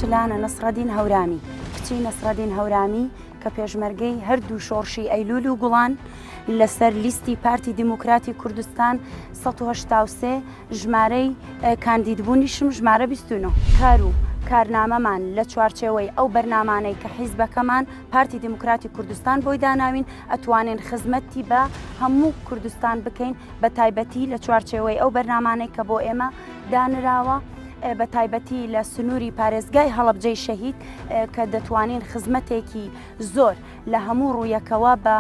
چلانە نەسڕەدین هەورامی کچی نەسڕەدین هەورامی کە پێشمەرگەی هەردوو شۆڕشی ئەیلول و گوڵان لەسەر لیستی پارتی دیموکراتی کوردستان 1970 ژمارەی کاندیدبوونیشم ژمارە 29 کار و کارنامەمان لە چوارچێوەی ئەو بەرنامانەی کە حیزبەکەمان پارتی دیموکراتی کوردستان بۆی داناوین ئەتوانین خزمەتی بە هەموو کوردستان بکەین بە تایبەتی لە چوارچێوەی ئەو بەرنامانەی کە بۆ ئێمە دانراوە بە تایبەتی لە سنووری پارێزگای هەڵەبجەی شەهید کە دەتوانین خزمەتێکی زۆر لە هەموو ڕوویەکەوە بە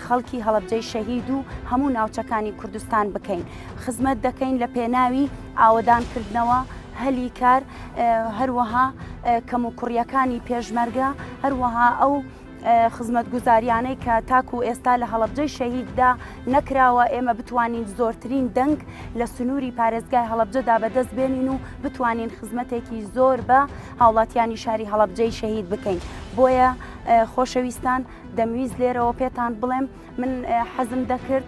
خەڵکی هەڵەبجەی شەهید و هەموو ناوچەکانی کوردستان بکەین خزمەت دەکەین لە پێناوی ئاوەدانکردنەوە هەلی کار هەروەها کەم و کوڕیەکانی پێشمەرگە هەروەها ئەو خزمەت گوزاریانەی کە تاکو ئێستا لە هەڵەبجەی شەهیددا نەکراوە ئێمە بتوانین زۆرترین دەنگ لە سنووری پارێزگای هەڵەبجەدا بەدەست بێنین و بتوانین خزمەتێکی زۆر بە هاوڵاتیانی شاری هەڵەبجەی شەهید بکەین بۆیە خۆشەویستان دەمویست لێرەوە پێتان بڵێم من حەزم دەکرد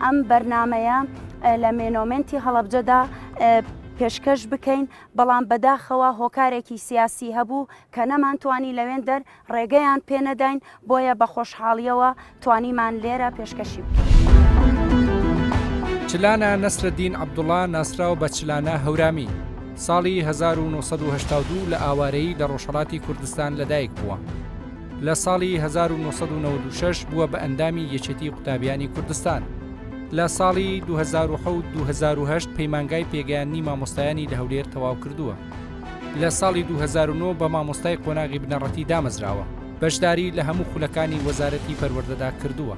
ئەم بەرنامەیە لە مێنۆمنتی هەڵەبجەدا پێشکەش بکەین بەڵام بەداخەوە هۆکارێکی سیاسی هەبوو کە نەمانتوانی لەوێن دەر ڕێگەیان پێنەداین بۆیە بە خۆشحاڵیەوە توانیمان لێرە پێشکەشی بکەین. چلانە نەسرەدین عەبدوڵڵا ناسراو بە چلانە هەورامی ساڵی 1982 لە ئاوارەیی لە ڕۆژهەڵاتی کوردستان لەدایک بووە. لە ساڵی 1996 بووە بە ئەندامی یەکێتی قوتابیانی کوردستان. لە ساڵی 2007-2008 پەیمانگای پێگەیاندنی مامۆستایانی لە هەولێر تەواو کردووە. لە ساڵی 2009 بە مامۆستای قۆناغی بنەڕەتی دامەزراوە. بەشداری لە هەموو خولەکانی وەزارەتی پەروەردەدا کردووە.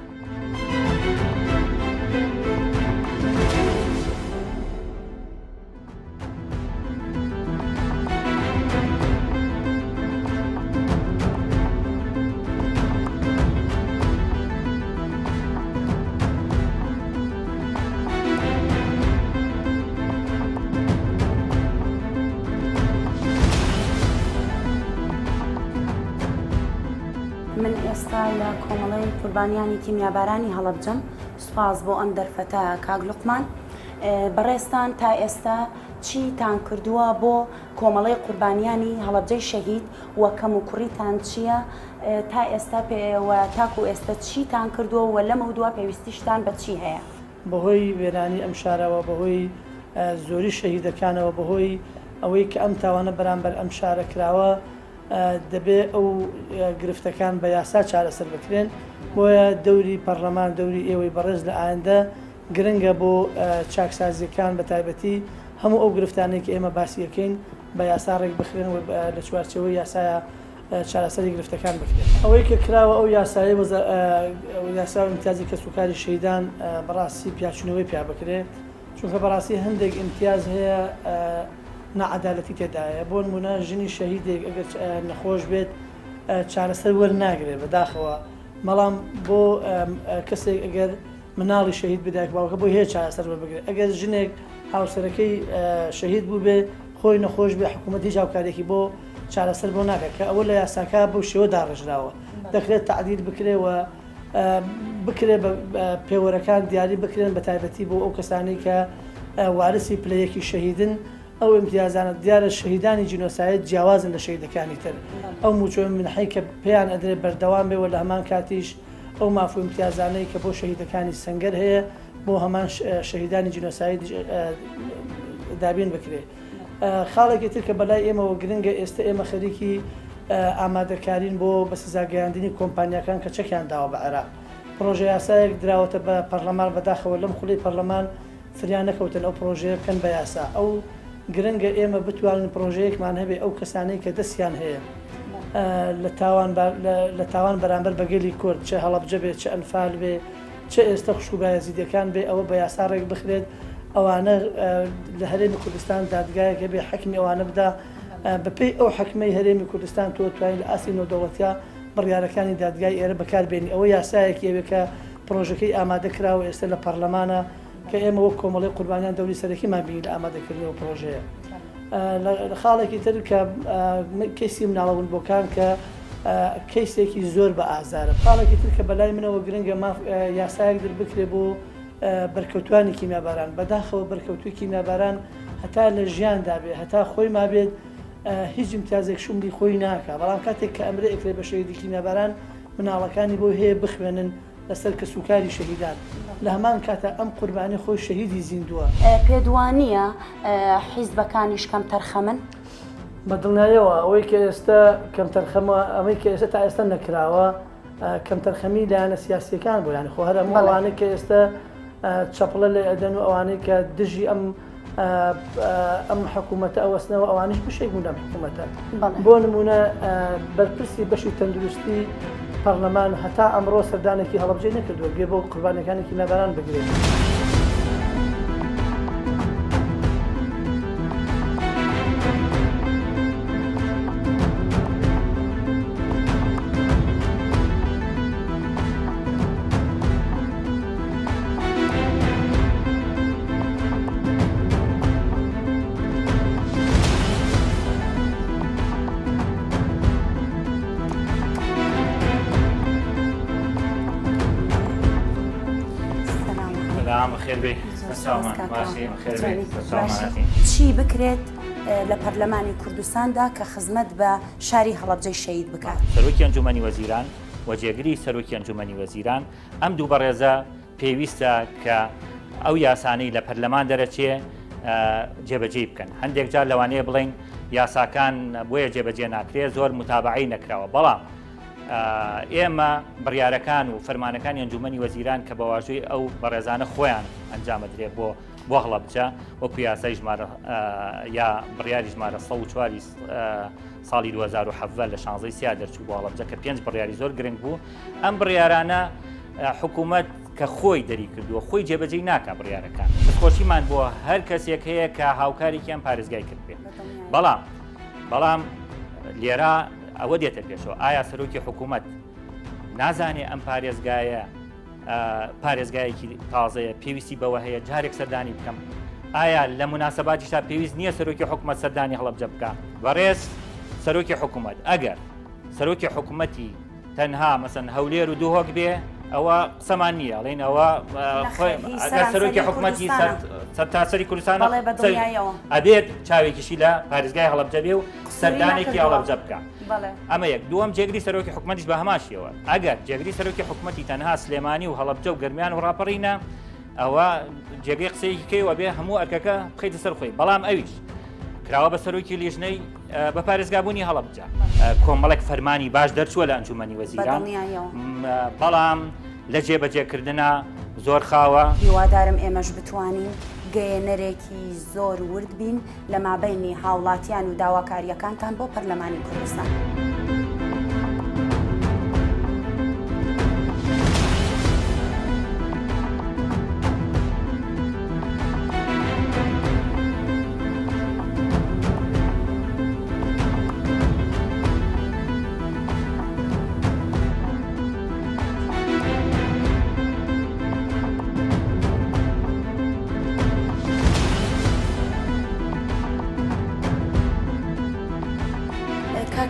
من ئێستا لە کۆمەڵی قوربانیانی کیمیابارانی هەڵەبجەم سوپاس بۆ ئەم دەرفەتە کاک لوقمان بەڕێستان تا ئێستا چیتان کردووە بۆ کۆمەڵی قوربانیانی هەڵەبجەی شەهید وە کەم و کوڕیتان چییە تا ئێستا تاکو ئێستا چیتان کردووە و لەمە دووە پێویستیشتان بە چی هەیە بەهۆی وێرانی ئەم شارەوە بەهۆی زۆری شەهیدەکانەوە بەهۆی ئەوەی کە ئەم تاوانە بەرامبەر ئەم شارە کراوە دەبێ ئەو گرفتەکان بە یاسا چارەسەر بکرێن بۆیە دەوری پەرلەمان دەوری ئێوەی بەڕێز لە ئایندە گرنگە بۆ چاکسازیەکان بە تایبەتی هەموو ئەو گرفتانەی کە ئێمە باسیەکەین بە یاسا ڕێک بخرێن و لە چوارچێوەی یاسایە چارەسەری گرفتەکان بکرێن ئەوەی کە کراوە ئەو یاسایی یاسا ئیمتیازی کە سوکاری شەیدان بەڕاستی پیاچوونەوەی پیا بکرێت چونکە بەڕاستی هەندێک ئیمتیاز هەیە نەعەدالەتی تێدایە بۆ نمونە ژنی شەهیدێک ئەگەر نەخۆش بێت چارەسەر وەرناگرێت بەداخەوە بەڵام بۆ کەسێک ئەگەر مناڵی شەهید بدایک باوکە بۆ هەیە چارەسەر وەربگرێت ئەگەر ژنێک هاوسەرەکەی شەهید بوو بێ خۆی نەخۆش بێ حکوومەتی هاوکارێکی بۆ چارەسەر بۆ ناکات کە ئەوە لە یاساکە بەو شێوە داڕژراوە دەکرێت تعدیل بکرێەوە بکرێ بە پێوەرەکان دیاری بکرێن بە تایبەتی بۆ ئەو کەسانی کە وارسی پلەیەکی شەهیدن ئەو ئیمتیازانە دیارە شەهیدانی جینۆسایت جیاوازن لە شەهیدەکانی تر ئەو موچۆ منحی کە پێیان ئەدرێت بەردەوام بێەوە لە هەمان کاتیش ئەو مافو ئیمتیازانەی کە بۆ شەهیدەکانی سەنگەر هەیە بۆ هەمان شەهیدانی جینۆسایت دابین بکرێت خاڵێکی تر کە بەلای ئێمەوە گرنگە ئێستا ئێمە خەریکی ئامادەکارین بۆ بە سزاگەیاندنی کۆمپانیەکان کە چەکیان داوە بە عێراق پرۆژە یاسایەک دراوەتە بە پەرلەمان بەداخەوە لەم خوڵی پەرلەمان فریان نەکەوتن ئەو پرۆژەیە بکەن بە یاسا ئەو گرنگە ئێمە بتوانین پرۆژەیەکمان هەبێ ئەو کەسانەی کە دەستیان هەیە لە تاوان بەرامبەر بەگەلی کورد چه هەڵەبجە بێت چه ئەنفال بێ چه ئێستا خوشوبایەزیدەکان بێ ئەوە بە یاسا ڕێک بخرێت ئەوانە لە هەرێمی کوردستان دادگایەکە بێ حکمی ئەوانە بدا بەپێی ئەو حکمەی هەرێمی کوردستان تۆ توانین لە ئاسی نۆدەوڵەتیا بڕیارەکانی دادگای ئێرە بەکاربێنی ئەوە یاسایەکی ئەوێ کە پرۆژەکەی ئامادە کراوە ئێستا لە پەرلەمانە کە ئێمە وەک کۆمەڵی قوربانیان دەوری سەرەکیمان بینی لە ئامادەکردنەوە پرۆژەیە لە خاڵێکی تر کە کەسی مناڵەونبۆکان کە کەیسێکی زۆر بە ئازارە خاڵێکی تر کە بەلای منەوە گرنگە یاسایەک دەربکرێ بۆ بەرکەوتوانی کیمیاباران بەداخەوە بەرکەوتوی کیمیاباران هەتا لە ژیاندا بێ هەتا خۆی ما بێت هیچ امتیازێک شوملی خۆی ناکە بەڵام کاتێک کە ئەمرە ئەکرێ بە شەهیدێکی نەبەران مناڵەکانی بۆ هەیە بخوێنن لەسەر کە سوکاری شەهیدان لە هەمان کاتە ئەم قوربانی خۆی شەهیدی زیندووە پێدوانیە حیزبەکانیش کەم تەرخەمن بە دڵنیایەوە ئەوەی کە ئێستا کەم تەرخەمە ئەمەی کە ئێستا تا ئێستا نەکراوە کەم تەرخەمی لایەنە سیاسیەکان بۆ یانی خۆ هەر هەموو ئەوانەی کە ئێستا چەپڵە لێ ئەدەن و ئەوانەی کە دژی ئەم حکوومەتە ئەوەستنەوە ئەوانش بشێک بوون لەم حکوومەتە بۆ نمونە بەرپرسی بەشی تەندروستی پەرلەمان هەتا ئەمڕۆ سەردانێکی هەڵەبجێ نەکردووە بێ بۆ قوربانیەکانێکی نەبەران بگرێت. چی بکرێت لە پەرلەمانی کوردستاندا کە خزمەت بە شاری هەڵەبجەی شەهید بکات؟ سەرۆکی ئەنجومەنی وەزیران وەجێگری سەرۆکی ئەنجومەنی وەزیران ئەم دوو بەڕێزە پێویستە کە ئەو یاسانەی لە پەرلەمان دەرەچێ جێبەجێ بکەن. هەندێک جار لەوانەیە بڵین یاساکان بۆیە جێبەجێ ناکرێت زۆر متابعی نەکراوە بەڵام ئێمە بڕیارەکان و فەرمانەکانی ئەنجومەنی وەزیران کە بە واژووی ئەو بەڕێزانە خۆیان ئەنجامەدرێت بۆ هەڵەبجە وەکو یاسای ژمارە یا بڕیاری ژمارە 104 ساڵی 2007 لە 16 سیا دەرچوو بۆ هەڵەبجە کە 5 بڕیاری زۆر گرنگ بوو. ئەم بڕیارانە حکوومەت کە خۆی دەری کردووە خۆی جێبەجێ ناکە بڕیارەکان. خۆشیمان بۆ هەر کەسێک هەیە کە هاوکارێکیان پارێزگای کرد بێ بەڵام لێرە ئەوە دێتە پێشەوە ئایا سەرۆکی حکوومەت نازانێ ئەم پارێزگایە پارێزگایەکی تازەیە پێویستی بەوە هەیە جارێک سەردانی بکەم ئایا لە مناسەباتیشتا پێویست نییە سەرۆکی حکوومەت سەردانی هەڵەبجە بکە بەڕێز سەرۆکی حکوومەت ئەگەر سەرۆکی حکوومەتی تەنها مەسەن هەولێر و دووهۆک بێ ئەوە قسەمان نییە ئەڵێن ئەوە سەرۆکی حکوومەتی تاسەری کوردستان ئەبێت چاوێکیشی لە پارێزگای هەڵەبجە بێ و سەردانێکی هەڵەبجە بکە. ئەمە یەک دووەم جێگری سەرۆکی حکوومەتیش بە هەماشیەوە ئەگەر جێگری سەرۆکی حکوومەتی تەنها سلێمانی و هەڵەبجە و گەرمیان و ڕاپەڕینە ئەوە جێگەی قسەیەکی کەیەوە بێ هەموو ئەرکەکە بخەیتە سەر خۆی بەڵام ئەویش کراوە بە سەرۆکی لیژنەی بە پارێزگابوونی هەڵەبجە کۆمەڵێک فەرمانی باش دەرچووە لە ئەنجومەنی وەزیران بەڵام لە جێبەجێکردنە زۆر خاوە. هیوادارم ئێمەش بتوانین گەیەنەرێکی زۆر ورد بین لە مابەینی هاوڵاتیان و داواکاریەکانتان بۆ پەرلەمانی کوردستان.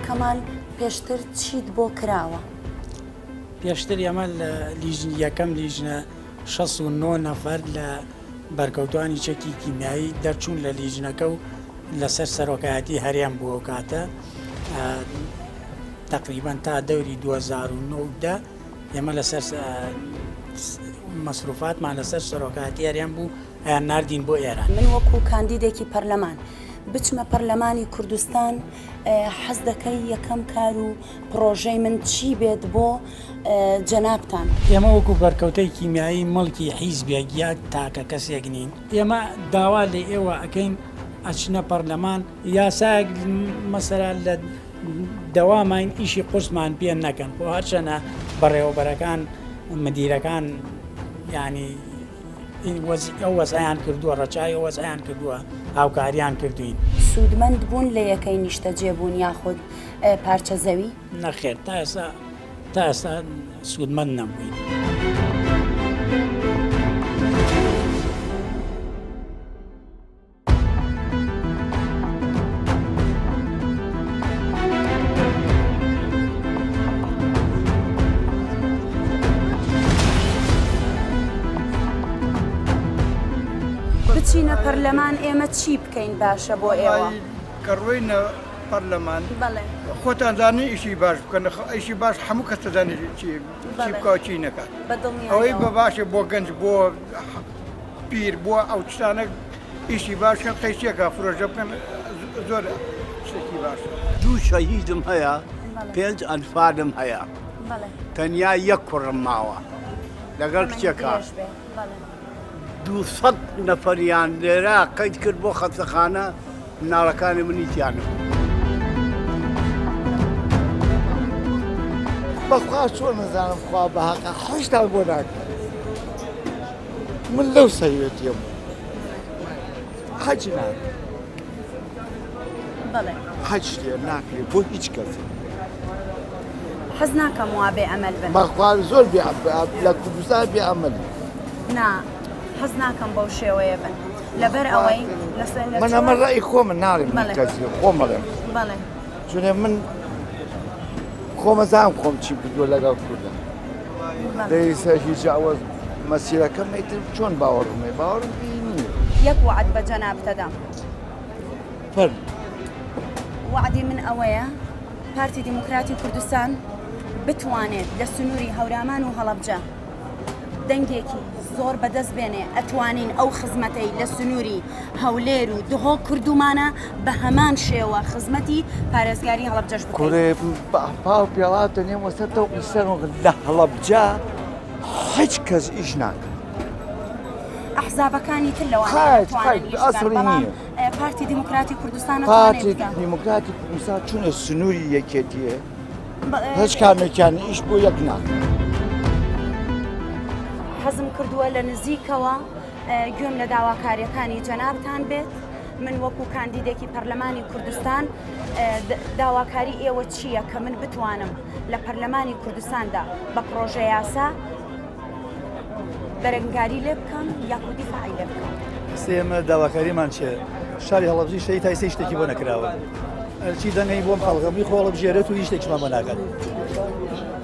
کەمال پێشتر چیت بۆ کراوە؟ پێشتر ئەمە لە یەکەم لیژنە 69 نەفەر لە بەرکەوتوانی چەکی کیمیایی دەرچوون لە لیژنەکە و لەسەر سەرۆکایەتی هەریان بووە کاتە تقریبان تا دەوری 2009 ئێمە لەسەر مەسروفاتمان لەسەر سەرۆکایەتی هەریان بوو ئەیان ناردین بۆ ئێران. من وەکو کاندیدێکی پەرلەمان بچمە پەرلەمانی کوردستان حەز دەکەی یەکەم کار و پرۆژەی من چی بێت بۆ جەنابتان؟ ئێمە وەکو بەرکەوتەی کیمیایی مڵکی حیزبێک یا تاکە کەسێک نین ئێمە داوا لە ئێوە ئەەکەین ئەچنە پەرلەمان یاسایەک مەسەرا لە دەوامین ئیشی قورسمان پێ نەکەن بۆ هەرچەنە بەڕێوەبەرەکان مدیرەکان ینی ئەو وەزعیان کردووە ڕەچای وەزعیان کردووە هاوکاریان کردوین. سوودمەند بوون لە یەکەی نیشتە جێبوون یاخود پارچە زەوی؟ نەخێر تا ئێستا سوودمەند نەبووین. بچینە پەرلەمان ئێمە چی بکەین باشە بۆ ئێوە؟ کە ڕۆینە پەرلەمان بەڵێ خۆتان زانانی ئیشی باش بکەن ئیشی باش هەموو کەس دەزانێت چی بکات چی نەکات ئەوەی بە باشە بۆ گەنج بۆ پیر بۆ ئەو شتانە ئیشی باشکەن قەیسیەکە فرۆژە بکەن زۆر شتێکی باشە. دوو شەهیدم هەیە 5 ئەنفادم هەیە تەنیا یەک کوڕم ماوە لەگەڵ کچێکە 200 نەفەریان لێرە قەید کرد بۆ خەستەخانە مناڵەکانی منیتیانم بەخوا چۆن نەزانم خوا بەهاقا حەشتان بۆ ناکەن من لەو سەیوێتیم حەج ناکە حەج شتێ ناکرێ بۆ هیچ کەس حەز ناکەم وا بێ ئەمەل بن بەخوا زۆر لە کوردستان بێ ئەمەل نا حەز ناکەم بەو شێوەیە بن لەبەر ئەوەی من ئەمە ڕای خۆمە ناڵێم کەسی خۆمەڵێم بەڵێ چونێ من خۆمەزانم خۆم چی بردووە لەگەڵ کوردە دەیسە هیچ ئەوە مەسیرەکەم ئەیتر چۆن باوەڕمێ باوەڕم پێی نییە یەک وعد بە جەناب دەدەم فەرمو وعدی من ئەوەیە پارتی دیموکراتی کوردستان بتوانێت لە سنووری هەورامان و هەڵەبجە دەنگێکی زۆر بەدەست بێنێ ئەتوانین ئەو خزمەتەی لە سنووری هەولێر و دهۆ کردومانە بە هەمان شێوە خزمەتی پارێزگاری هەڵەبجەش بکەین. کوڕێ پاو پێڵاتە نێم وەسەرەوە قسەن لە هەڵەبجە هیچ کەس ئیش ناکە. ئەحزابەکانی تر لەوانە ئەسڵی نییە. پارتی دیموکراتی کوردستان پارتی دیموکراتی کوردستان چونە سنووری یەکێتیە هیچ کامێکیان ئیش بۆ یەک ناکە. حەزم کردووە لە نزیکەوە گوێم لە داواکاریەکانی جەنابتان بێت من وەکو کاندیدێکی پەرلەمانی کوردستان داواکاری ئێوە چییە کە من بتوانم لە پەرلەمانی کوردستاندا بە پرۆژە یاسا بەرەنگاری لێ بکەم یاخود دیفاعی لێ بکەم. ئێمە داواکاریمان چێ شاری هەڵەبجی شەی تایسەی شتێکی بۆ نەکراوە ئەرچی دەنگی بۆم خەڵغەمی خۆڵە بژێرێت و هیچ شتێکمان بۆ ناکات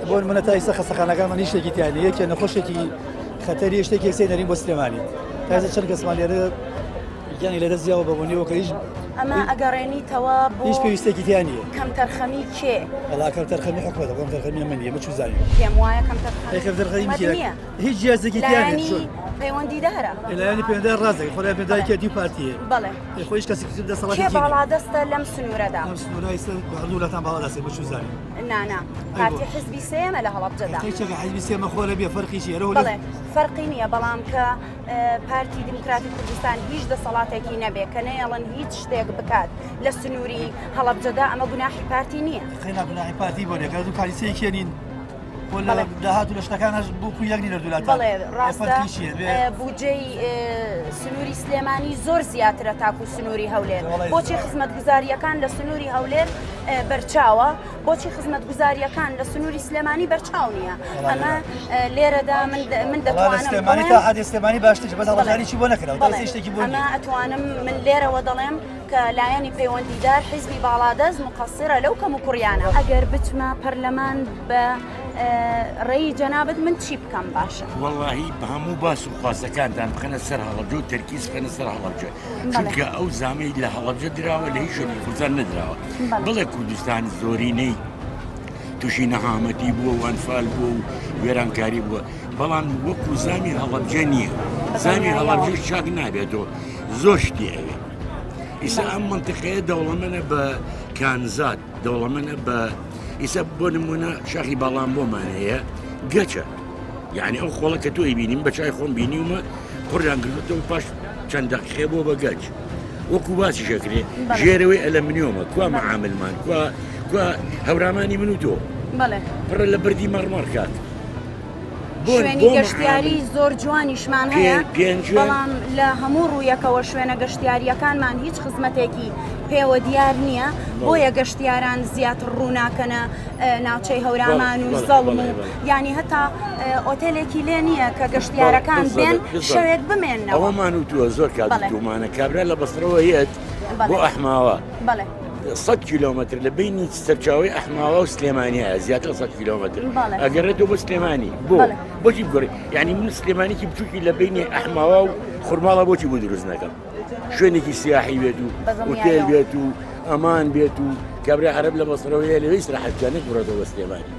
بۆ منە تایسە خەستەخانەکانمان هیچ شتێکی تیانە یەکێ نەخۆشێکی خەتەری شتێکی سێ نەرین بۆ سلێمانی تازە چەند کەسمان لێرە گیانی لێرە زیاوە بەبوونیەوە کە هیچ ئەمە ئەگەڕێنیتەوە بۆ هیچ پێویستێکی تیانە کەم تەرخەمی کێ وڵا کەم تەرخەمی حکومەتە بۆم تەرخەمی منیە مەچوو زانین پێم وایە کەم تەرخەمی هیچ جیازێکی تیانە پەیوەندی دارە لایانی پەیوەندی ڕاستەکە خۆلای پێدایکە دی پارتیە بەڵێ خۆیش کەسی دەسەڵاتی کێ باڵادەستە لەم سنوورەدا ئەم سنوورای هەردوولەتان باڵادەستێ بەچوو زانین نانا پارتی حزبی سێمە لە هەڵەبجەدا هیچێکە حزبی سێمە خۆلە بێ فەرقی چیە بەڵێ فەرقی نییە بەڵام کە پارتی دیموکراتی کوردستان هیچ دەسەڵاتێکی نەبێ کە نەیەڵەن هیچ شتێک بکات لە سنووری هەڵەبجەدا ئەمە گوناحی پارتی نییە خێنا گوناحی پارتی بۆ نێکە دوو کالیسەیە کێنین داهات و لە شتەکانش بۆکو یەک نی لەدوولات بەڵێ ڕاستە بودجەی سنووری سلێمانی زۆر زیاترە تاکو سنووری هەولێر بۆچی خزمەتگوزاریەکان لە سنووری هەولێر بەرچاوە بۆچی خزمەتگوزاریەکان لە سنووری سلێمانی بەرچاو نییە ئەمە لێرەدا من دەتوانم تا حد سلێمانی باشتر بەس هەڵبژاری چی بۆ نەکراوە شتێکی بۆ ئەمە ئەتوانم من لێرەوە دەڵێم کە لایەنی پەیوەندیدار حیزبی باڵادەست مقەسرە لەو کەم و کوڕیانە ئەگەر بچمە پەرلەمان بە ڕێی جەنابەت من چی بکەم باشە وەڵاهی بە هەموو باس و خواستەکانتان بخەنە سەر هەڵەبجە و تەرکیز بخەنە سەر هەڵەبجە چونکە ئەو زامەی لە هەڵەبجە دراوە لە هیچ شوێنی کوردستان نەدراوە بڵێ کوردستان زۆرینەی تووشی نەهامەتی بووە و ئەنفال بووە و وێرانکاری بووە بەڵام وەکو زامی هەڵەبجە نییە زامی هەڵەبجە چاک نابێتەوە زۆر شتی ئەوێ ئیسا ئەم منتیقەیە دەوڵەمەنە بە کانزات دەوڵەمەنە بە ئیسا بۆ نمونە شاخی باڵام بۆمانەیە گەچە یعنی ئەو خۆڵە کە تۆی بینیم بە چای خۆم بینیومە قڕیان کردێتەوە پاش چەند دەقیقە بۆ بە گەچ وەکو باسی شەکرێ ژێرەوەی ئەلەمنیۆمە کوا مەعاملمان کوا هەورامانی من و تۆ پڕە لە بەردی مەڕمەڕ کات شوێنی گەشتیاری زۆر جوانیشمان هەیە بەڵام لە هەموو ڕوویەکەوە شوێنە گەشتیاریەکانمان هیچ خزمەتێکی پێوە دیار نییە بۆیە گەشتیاران زیاتر ڕووناکەنە ناوچەی هەورامان و زەڵم و ینی هەتا ئۆتێلێکی لێ نییە کە گەشتیارەکان بێن شەوێک بمێنەوە ئەوەمان و تووە زۆر کات دومانە کابرا لە بەسرەوە هێت بۆ ئەحماوە 100 کیلۆمتر لە بینی سەرچاوی ئەحماوە و سلێمانیە زیاتر 100 کیلۆمتر ئەگەڕێتەوە بۆ سلێمانی بۆچی بگۆڕی یعنی من سلێمانێکی بچووکی لە بینی ئەحماوە و خورماڵە بۆچی بۆ دروست نەکەم شوێنێکی سیاحی بێت و ئوتێل بێت و ئەمان بێت و کابرا عەرب لە بەسەرەوەیە لەوەی سراحەتجانێک بڕۆتەوە سلێمانی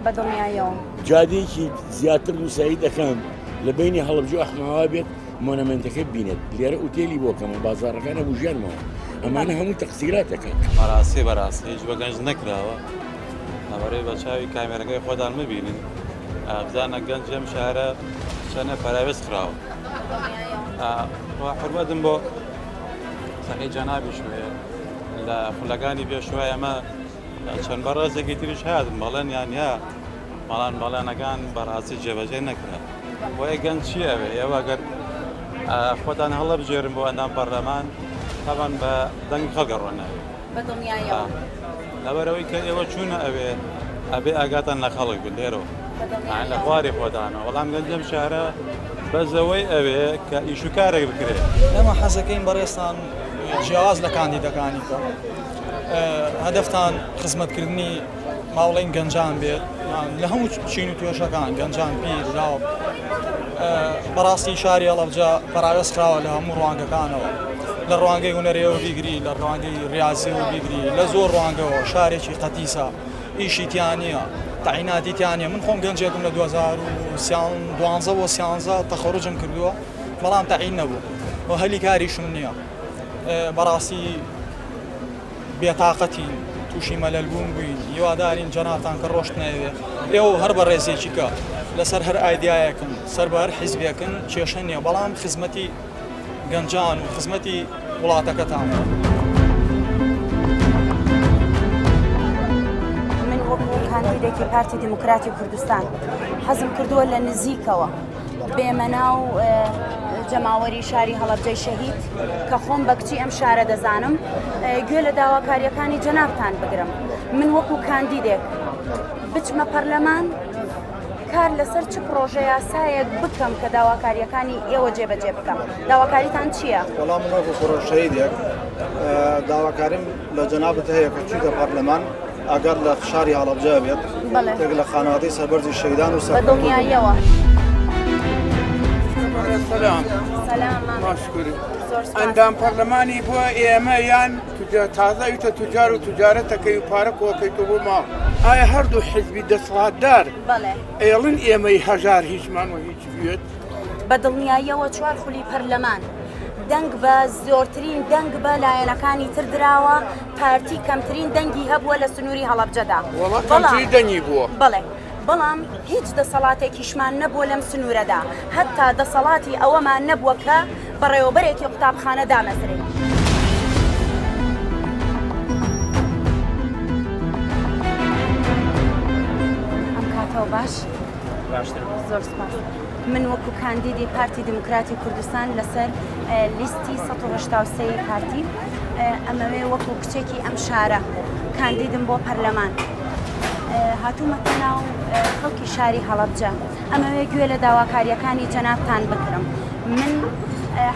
بەدڵنیایەوە جادەیەکی زیاتر دووسایی دەکەم لە بینی هەڵەبجە و ئەحمەوا بێت مۆنەمنتەکە بینێت لێرە ئوتێلی بۆکەمە بازارەکانە بژیانمەوە ئەمانە هەموو تەقسیراتەکەن بەڕاستی هیچ بە گەنج نەکراوە لەبەرەوەی بە چاوی کامێرەکەی خۆدان ببینن ئابزانە گەنج ئەم شارە چەنە پەراوێست کراوە حرمەتم بۆ سەقی جەنابی شوێ لە خولەکانی بێشوای ئەمە چەند بەڕێزێکی تریش هاتن بەڵێن یان یا مەڵان بەڵێنەکان بەڕاستی جێبەجێ نەکرا بۆیە گەنج چی ئەوێ ئێوە ئەگەر خۆتان هەڵە بژێرن بۆ ئەندام پەرلەمان تاوان بە دەنگ خەڵگەڕۆناوێ بەدڵنیایەوە لەبەرەوەی کە ئێوە چوونە ئەوێ ئەبێ ئاگاتان لە خەڵک بن لێرەوە لە خواری خۆدانەوە وەڵام گەنجەم شارە بەزەوەی ئەوێ کە ئیشوکارێک بکرێت ئێمە حەزەکەین بەڕێستان جیاواز لە کاندیدەکانی کە هەدەفتان خزمەتکردنی ماوڵین گەنجان بێت لە هەموو چین و توێشەکان گەنجان پیر لاو بەڕاستی شاری هەڵەبجە پەراوێست کراوە لە هەموو ڕوانگەکانەوە لە ڕوانگەی هونەرێەوە بیگری لە ڕوانگەی ریاضیەوە بیگری لە زۆر ڕوانگەوە شارێکی قەتیسە ئیشی تیانە تاعیناتی تیانە من خۆم گەنجێکم لە 2012 بۆ 13 تەخەڕوجم کردووە بەڵام تاعین نەبوو و هەلی کاریشم نییە بەڕاستی بێتاقەتی تووشی مەلەلبوون بووین هیوادارین جەنابتان کە ڕۆشت نەوێ ئێوە هەر بە ڕێزێکی کە لەسەر هەر ئایدایەکن سەر بە هەر حیزبێکن کێشە نییە بەڵام خزمەتی گەنجان و خزمەتی وڵاتەکەتان من وەکو کاندیدێکی پارتی دموکراتی کوردستان حەزم کردووە لە نزیکەوە بێمەنا و جەماوەری شاری هەڵەبجەی شەهید کە خۆم بە کچی ئەم شارە دەزانم گوێ لە داواکاریەکانی جەنابتان بگرم من وەکو کاندیدێک بچمە پەرلەمان کار لەسەر چ پرۆژە یاسایەک بکەم کە داواکاریەکانی ئێوە جێبەجێ بکەم داواکاریتان چییە؟ وەڵام من وەکو پرۆژەیەک داواکاریم لە جەنابەت هەیە کە چوویتە پەرلەمان ئەگەر لە شاری هەڵەبجە بێت تێک لە خانەوادەی سەربەرزی شەیدان و بەدڵنیایەوە سلام ماشکوری ئەندام پەرلەمانی بۆ ئێمە یان تازەویتە توجار و توجارەتەکەی و پارە کۆکەیتەوە بۆ ماڵ ئایا هەردوو حیزبی دەسەڵاتدار ئێڵن ئێمەی هەژار هیچمان و هیچ بێت بەدڵنیاییەوە چوار خولی پەرلەمان دەنگ بە زۆرترین دەنگ بە لایەنەکانی تر درراوە پارتی کەمترین دەنگی هەبووە لە سنووری هەڵەبجەدا دەنگی بووە بەڵێ بەڵام هیچ دەسەڵاتێکیشمان نەبووە لەم سنوورەدا هەتا دەسەڵاتی ئەوەمان نەبووە کە بەڕێوەبەرێکی قوتابخانە دامەزرێت ئەم کاتەوە باش زۆر سپاس من وەکو کاندیدی پارتی دموکراتی کوردستان لەسەر لیستی 183 پارتی ئەمەوێ وەکو کچێکی ئەم شارە کاندیدم بۆ پەرلەمان هاتوومەتە ناو خەڵکی شاری هەڵەبجە ئەمەوێ گوێ لە داواکاریەکانی جەنابتان بکرم من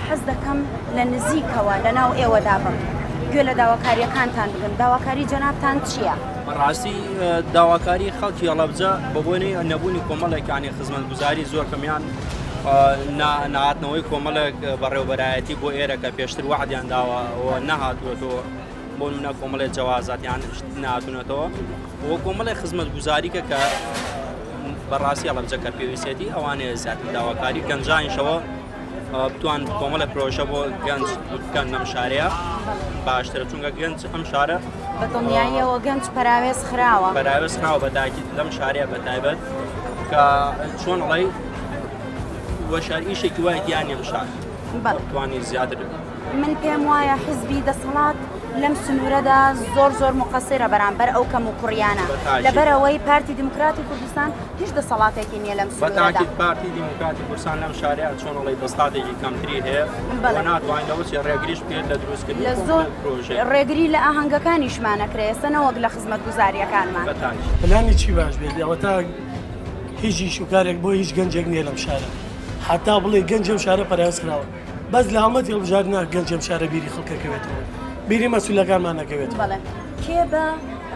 حەز دەکەم لە نزیکەوە لە ناو ئێوەدا بم گوێ لە داواکاریەکانتان بگن داواکاری جەنابتان چییە؟ بەڕاستی داواکاری خەڵکی هەڵەبجە بە بۆنەی نەبوونی کۆمەڵێکانی خزمەتگوزاری زۆر کەمیان نهاتنەوەی کۆمەڵێک بەڕێوەبەرایەتی بۆ ئێرە کە پێشتر وعدیان داوە نەهاتوێتەوە بۆ نمونە کۆمەڵێک جەوازاتیان نهاتوونەتەوە بۆ کۆمەڵی خزمەتگوزاریکە کە بەڕاستی هەڵەبجە کە پێویستێتی ئەوانەیە زیاتر داواکاری گەنجانیشەوە بتوان کۆمەڵە پرۆژە بۆ گەنج بکەن لەم شارەیە باشترە چونکە گەنج ئەم شارە بەدڵنیاییەوە گەنج پەراوێز خراوە پەراوێز خراوە بە تاکید لەم شارەیە بەتایبەت کە چۆن ئەڵێ وەشارئیشێکی وایە دیانی ئەم شار توانی زیاتر من پێم وایە حیزبی دەسەڵات لەم سنوورەدا زۆر مقەسیرە بەرامبەر ئەو کەم و کوڕیانە لەبەرەوەی پارتی دموکراتی کوردستان هیچ دەسەڵاتێکی نییە لەم سنوورەدا بەتاکید پارتی دموکراتی کوردستان لەم شارەیە چۆن ئەڵێ دەسەڵاتێکی کەمتری هەیە و ناتوانێتەوە ڕێگریش بکرێت لە دروستکردنی پرۆژەی ڕێگری لە ئاهەنگەکانیشمانەکرێ ئێستا نەوەک لە خزمەتگوزاریەکانمان پلانی چی باش بێت ئەوە تا هیچی شوکارێک بۆ هیچ گەنجێک نییە لەم شارە حتا بڵێ گەنجم شارە پەراوێز کراوە بەس لە هەڵمەتی هەڵبژاردنە گەنجم شارە بیری خەڵکەکەوێتەوە بیری مەسئولەکانمان نەکەوێت بەڵێ کێ بە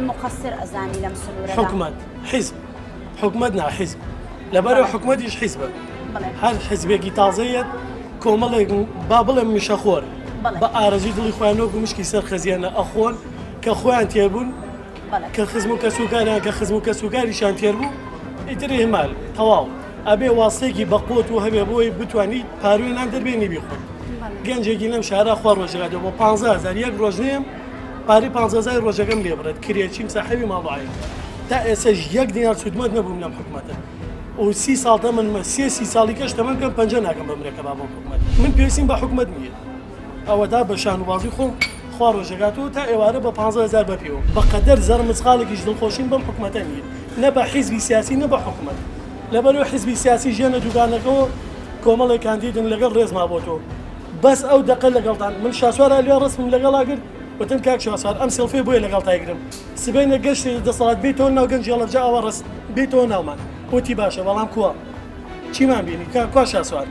مقەسر ئەزانی لەم سنوورەدا حکومەت حیزب حکومەت نا حیزب لەبەرەوە حکومەتیش حیزبە هەر حیزبێکی تازەیەت کۆمەڵێک با بڵێم میشەخۆر بە ئارەزوی دڵی خۆیانۆک و مشکی سەر خەزیانە ئەخۆن کە خۆیان تێبوون کە خزم و کەسوکاریان کە خزم و کەسوکاریشان تێربوو ئیتر هێمال تەواو ئەبێ واستێکی بەقۆت و هەبێ بۆی بتوانیت پاروێنان دەربێنی بیخۆن گەنجێکی لەم شارە خوا ڕۆژەکاتەوە بۆ 15,000 یەک ڕۆژ نێم پاری 15,000 ڕۆژەکەم لێ بڕێت کرێچیم ساحەوی ماڵایە تا ئێسەش یەک دینار سوودمەت نەبووم لەم حکومەتە و 30 ساڵ تەمەن 30 ساڵی کەش تەمەن کەم 50 ناکەم بەمرێکە با بۆ حکومەت من پێویستیم بە حکومەت نییە ئەوە دا بە شانوازی خۆم خوا ڕۆژەکاتەوە تا ئێوارە بە 15,000 بەپێوە بەقەدەر زەر مزغاڵێکیش دڵخۆشین بەم حکومەتە نییە نە بە حیزبی سیاسی نە بە حکومەت لەبەرەوە حیزبی سیاسی ژێنە دوکانەکەەوە کۆمەڵی کاندیدن لەگەڵ ڕێزما بۆتەوە بەس ئەو دەقە لەگەڵتان من شاسوارە لێ ڕستم لەگەڵا گرت وتم کاک شاسوار ئەم سێڵفێ بۆیە لەگەڵ تایگرم سبەینە گەشتی دەسەڵات بێتەوە ناو گەنجی هەڵەبجە ئەوە ڕست بێتەوە ناومان وتی باشە بەڵام کووە چیمان بینی کا شاسوار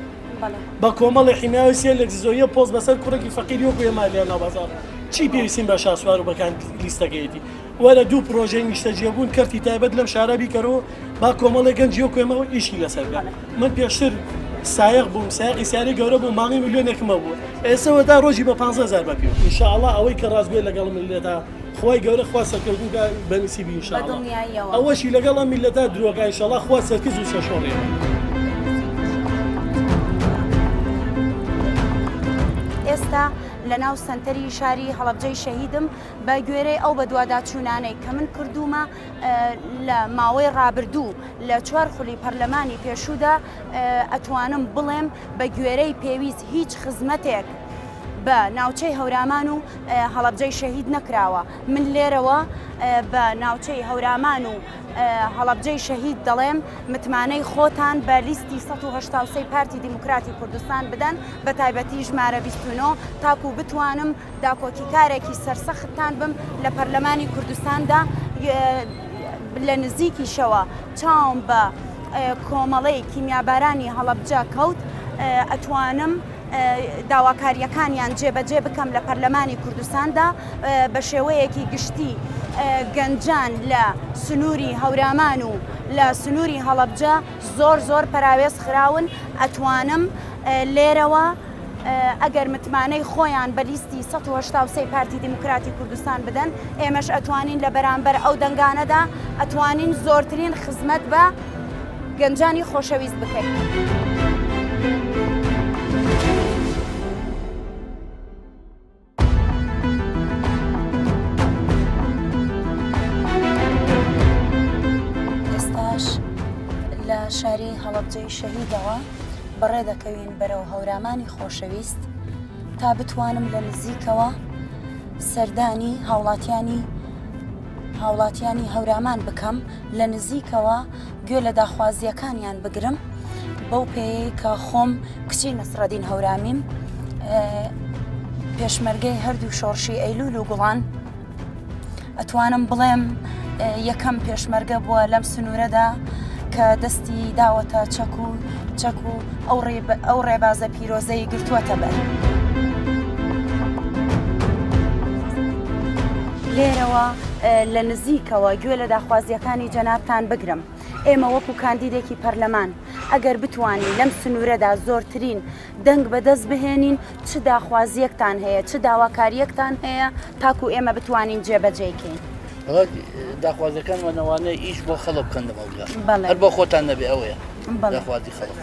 بە کۆمەڵی حیناوی سێ لە زۆیە پۆست بەسەر کوڕێکی فەقیر وەکو ئێمالیان ناو بازار چی پێویستیم بە شاسوار و بەکان لیستەکەیەتی وەرە دوو پرۆژەی نیشتەجێبوون کەرتی تایبەت لەم شارە بیکەرەوە با کۆمەڵی گەنجی وەکو ئێمەوە ئیشی لەسەر بێت من پێشتر سایق بووم سایقی سیاری گەورە بوو ماڵی ملیۆنێکمە بوو ئێسەوە دا ڕۆژی بە 15,000 بەپێ ئینشاءڵڵا ئەوەی کە ڕاستگوێ لەگەڵ ملەتە خۆی گەورە خوا سەرکەوتن بەنسیبی ئینشاءڵڵا ئەوەشی لەگەڵ ئەم میلەتە درۆگە ئینشاءڵڵا خوا سەرکەز و سەشۆڕێ ئێستا لە ناو سنتەری شاری هەڵەبجەی شەهیدم بە گوێرەی ئەو بە دوواداچوونانەی کە من کردومە لە ماوەی ڕابردوو لە 4 خولی پەرلەمانی پێشوودا ئەتوانم بڵێم بە گوێرەی پێویست هیچ خزمەتێک بە ناوچەی هەورامان و هەڵەبجەی شەهید نەکراوە من لێرەوە بە ناوچەی هەورامان و هەڵەبجەی شەهید دەڵێم متمانەی خۆتان بە لیستی 183 پارتی دیموکراتی کوردستان بدەن بە تایبەتی ژمارە 29 تاکو بتوانم داکۆکیکارێکی سەرسەختتان بم لە پەرلەمانی کوردستاندا لە نزیکیشەوە چاوم بە کۆمەڵەی کیمیابارانی هەڵەبجە کەوت ئەتوانم داواکاریەکانیان جێبەجێ بکەم لە پەرلەمانی کوردستاندا بە شێوەیەکی گشتی گەنجان لە سنووری هەورامان و لە سنووری هەڵەبجە زۆر پەراوێز خراون ئەتوانم لێرەوە ئەگەر متمانەی خۆیان بە لیستی 183 پارتی دیموکراتی کوردستان بدەن ئێمەش ئەتوانین لە بەرامبەر ئەو دەنگانەدا ئەتوانین زۆرترین خزمەت بە گەنجانی خۆشەویست بکەین. لە شاری هەڵەبجەی شەهیدەوە بەڕێ دەکەوین بەرەو هەورامانی خۆشەویست تا بتوانم لە نزیکەوە سەردانی هاوڵاتیانی هەورامان بکەم لە نزیکەوە گوێ لە داخوازیەکانیان بگرم بەو پێی کە خۆم کچی نەسرەدین هەورامیم پێشمەرگەی هەردوو شۆڕشی ئەیلول و گوڵان ئەتوانم بڵێم یەکەم پێشمەرگە بووە لەم سنوورەدا کە دەستی داوەتە چەک و ئەو ڕێبازە پیرۆزەی گرتووەتە بەر. لێرەوە لە نزیکەوە گوێ لە داخوازیەکانی جەنابتان بگرم ئێمە وەکو کاندیدێکی پەرلەمان ئەگەر بتوانین لەم سنوورەدا زۆرترین دەنگ بەدەست بهێنین چ داخوازیەکتان هەیە چ داواکاریەکتان هەیە تاکو ئێمە بتوانین جێبەجێکەین. داخوازەکانوانەوانە ئیش بۆ خەڵک بکەندەوەگە هەر بۆ خۆتان نەبێ ئەوەیە داخوازی خەڵک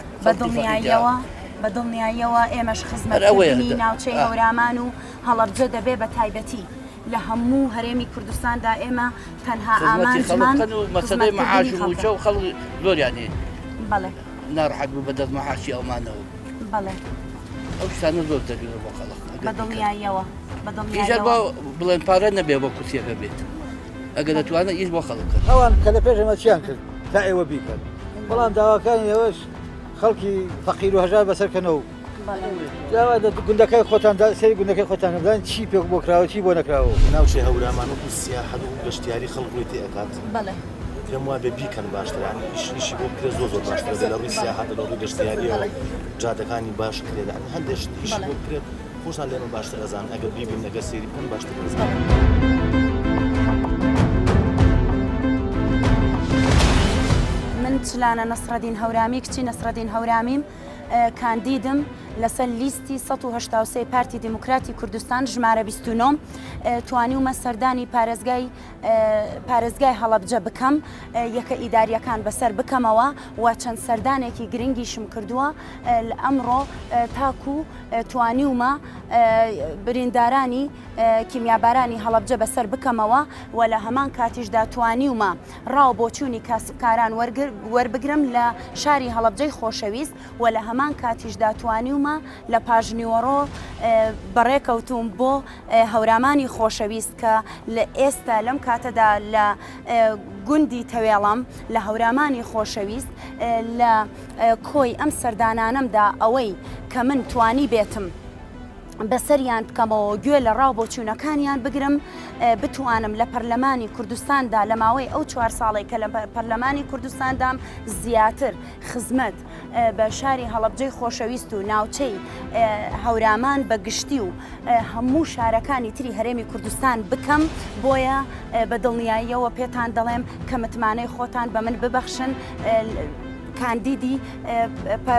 بە دڵنیاییەوە ئێمەش خزمەتکردنی ناوچەی هەورامان و هەڵەبجە دەبێ بە تایبەتی لە هەموو هەرێمی کوردستاندا ئێمە تەنها ئامانجمان مەسەلەی مەعاش و موچە و خەڵک زۆریانی بەڵێ ناڕەحەت بوو بەدەست مەعاشی ئەومانەوە بەڵێ ئەو شتانە زۆر دەبێت بۆ خەڵک بە دڵنیاییەوە ئیژە بۆ بڵێن پارە نەبێ بۆ کورسیەکە بێت ئەگەر دەتوانە ئیش بۆ خەڵک ئەوان کە لە پێش ئەمە چیان کرد تا ئێوە بیکەن بەڵام داواکانی ئێوەش خەڵکی فەقیر و هەژار بەسەرکەنەوە گوندەکەی خۆتان سەری گوندەکەی خۆتان دەدان چی پێ بۆ کراوە چی بۆ نەکراوە ناوچەی هەورامان و سیاحەت و گەشتیاری خەڵک ڕووی تێکات پێم وایە بیکەن باشتران ئیشی بۆ بکرێت زۆر باشترە لە ڕووی سیاحەت لە ڕووی گەشتیاریەوە جادەکانی باش کرێت هەندێک ئیشی بۆ بکرێت خۆشان لێمە باشتر ئەزان ئەگەر بیبین ئەگەر سێری بکەن باشتر ئەزان. من چلانە نەسرەدین هەورامی کچی نەسرەدین هەورامیم کاندیدم لەسەر لیستی 183 پارتی دموکراتی کوردستان ژمارە 29 توانیومە سەردانی پارێزگای هەڵەبجە بکەم یەکە ئیداریەکان بەسەر بکەمەوە و چەند سەردانێکی گرنگیشم کردووە ئەمڕۆ تاکو توانیومە بریندارانی کیمیابارانی هەڵەبجە بەسەر بکەمەوە و لە هەمان کاتیشدا توانیومە ڕاو بۆچوونی کاسبکاران وەربگرم لە شاری هەڵەبجەی خۆشەویست و لە هەمان کاتیشدا توانیومە لە پاژنیوەڕۆ بەڕێکەوتوم بۆ هەورامانی خۆشەویست کە لە ئێستا لەم کاتەدا لە گوندی تەوێڵم لە هەورامانی خۆشەویست لە کۆی ئەم سەردانانەمدا ئەوەی کە من توانی بێتم بەسەریان بکەمەوە گوێ لە ڕاوبۆچوونەکانیان بگرم بتوانم لە پەرلەمانی کوردستاندا لە ماوەی ئەو 4 ساڵی کە لە پەرلەمانی کوردستاندام زیاتر خزمەت بە شاری هەڵەبجەی خۆشەویست و ناوچەی هەورامان بە گشتی و هەموو شارەکانی تری هەرێمی کوردستان بکەم بۆیە بە دڵنیاییەوە پێتان دەڵێم کە متمانەی خۆتان بە من ببەخشن کاندیدی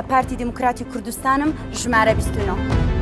پارتی دموکراتی کوردستانم ژمارە 29.